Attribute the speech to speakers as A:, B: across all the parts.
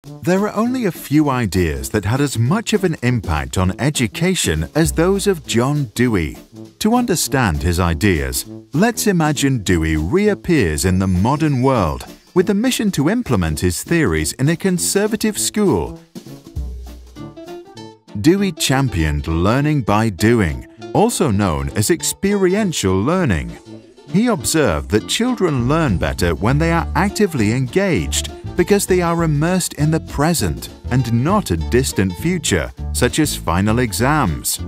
A: There are only a few ideas that had as much of an impact on education as those of John Dewey. To understand his ideas, let's imagine Dewey reappears in the modern world with the mission to implement his theories in a conservative school. Dewey championed learning by doing, also known as experiential learning. He observed that children learn better when they are actively engaged because they are immersed in the present and not a distant future, such as final exams.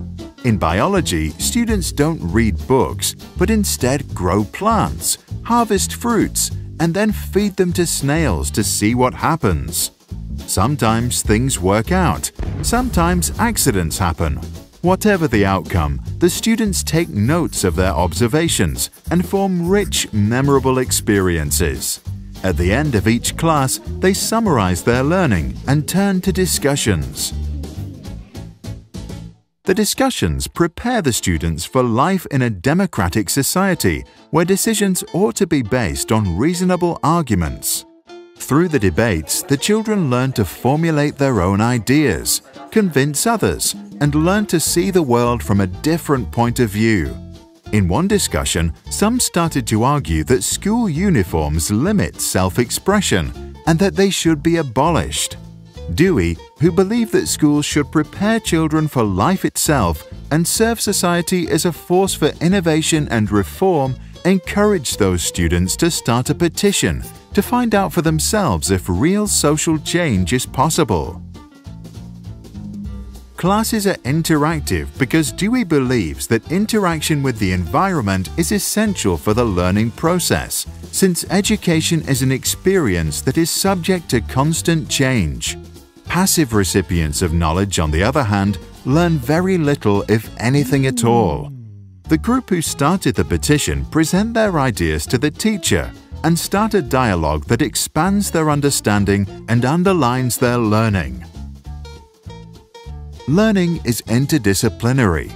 A: In biology, students don't read books, but instead grow plants, harvest fruits, and then feed them to snails to see what happens. Sometimes things work out, sometimes accidents happen. Whatever the outcome, the students take notes of their observations and form rich, memorable experiences. At the end of each class, they summarize their learning and turn to discussions. The discussions prepare the students for life in a democratic society where decisions ought to be based on reasonable arguments. Through the debates, the children learn to formulate their own ideas, convince others, and learn to see the world from a different point of view. In one discussion, some started to argue that school uniforms limit self-expression and that they should be abolished. Dewey, who believed that schools should prepare children for life itself and serve society as a force for innovation and reform, encouraged those students to start a petition to find out for themselves if real social change is possible. Classes are interactive because Dewey believes that interaction with the environment is essential for the learning process, since education is an experience that is subject to constant change. Passive recipients of knowledge, on the other hand, learn very little, if anything at all. The group who started the petition present their ideas to the teacher and start a dialogue that expands their understanding and underlines their learning. Learning is interdisciplinary.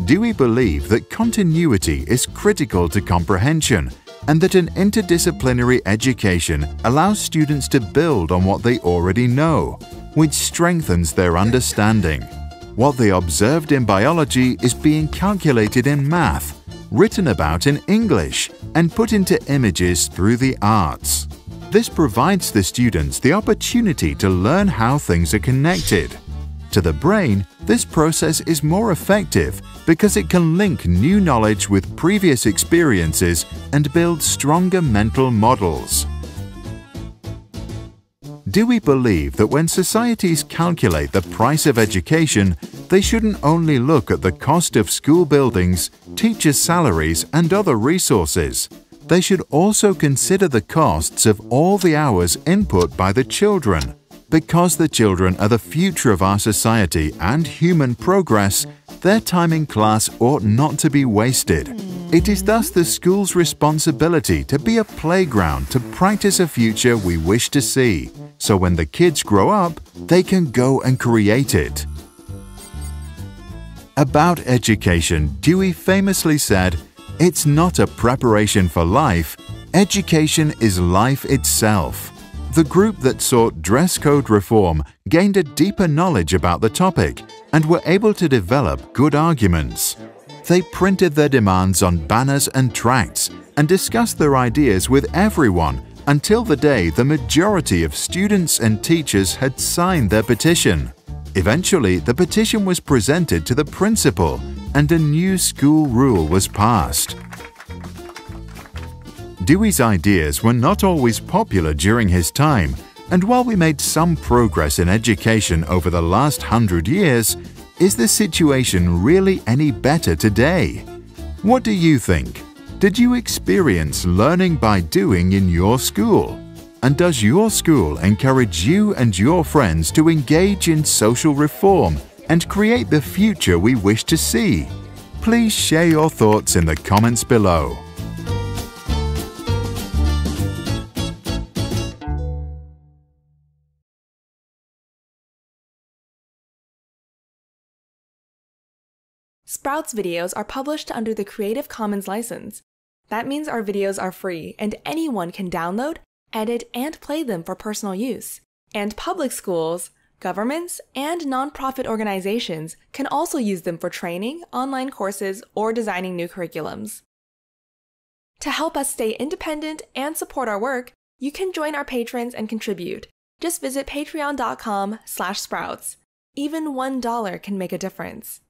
A: Dewey believed that continuity is critical to comprehension and that an interdisciplinary education allows students to build on what they already know, which strengthens their understanding. What they observed in biology is being calculated in math, written about in English, and put into images through the arts. This provides the students the opportunity to learn how things are connected. To the brain, this process is more effective because it can link new knowledge with previous experiences and build stronger mental models. Dewey believed that when societies calculate the price of education, they shouldn't only look at the cost of school buildings, teachers' salaries, and other resources. They should also consider the costs of all the hours input by the children. Because the children are the future of our society and human progress, their time in class ought not to be wasted. It is thus the school's responsibility to be a playground to practice a future we wish to see, so when the kids grow up, they can go and create it. About education, Dewey famously said, "It's not a preparation for life, education is life itself." The group that sought dress code reform gained a deeper knowledge about the topic and were able to develop good arguments. They printed their demands on banners and tracts and discussed their ideas with everyone until the day the majority of students and teachers had signed their petition. Eventually, the petition was presented to the principal and a new school rule was passed. Dewey's ideas were not always popular during his time, and while we made some progress in education over the last 100 years, is the situation really any better today? What do you think? Did you experience learning by doing in your school? And does your school encourage you and your friends to engage in social reform and create the future we wish to see? Please share your thoughts in the comments below.
B: Sprouts videos are published under the Creative Commons license. That means our videos are free and anyone can download, edit, and play them for personal use. And public schools, governments, and nonprofit organizations can also use them for training, online courses, or designing new curriculums. To help us stay independent and support our work, you can join our patrons and contribute. Just visit patreon.com/sprouts. Even $1 can make a difference.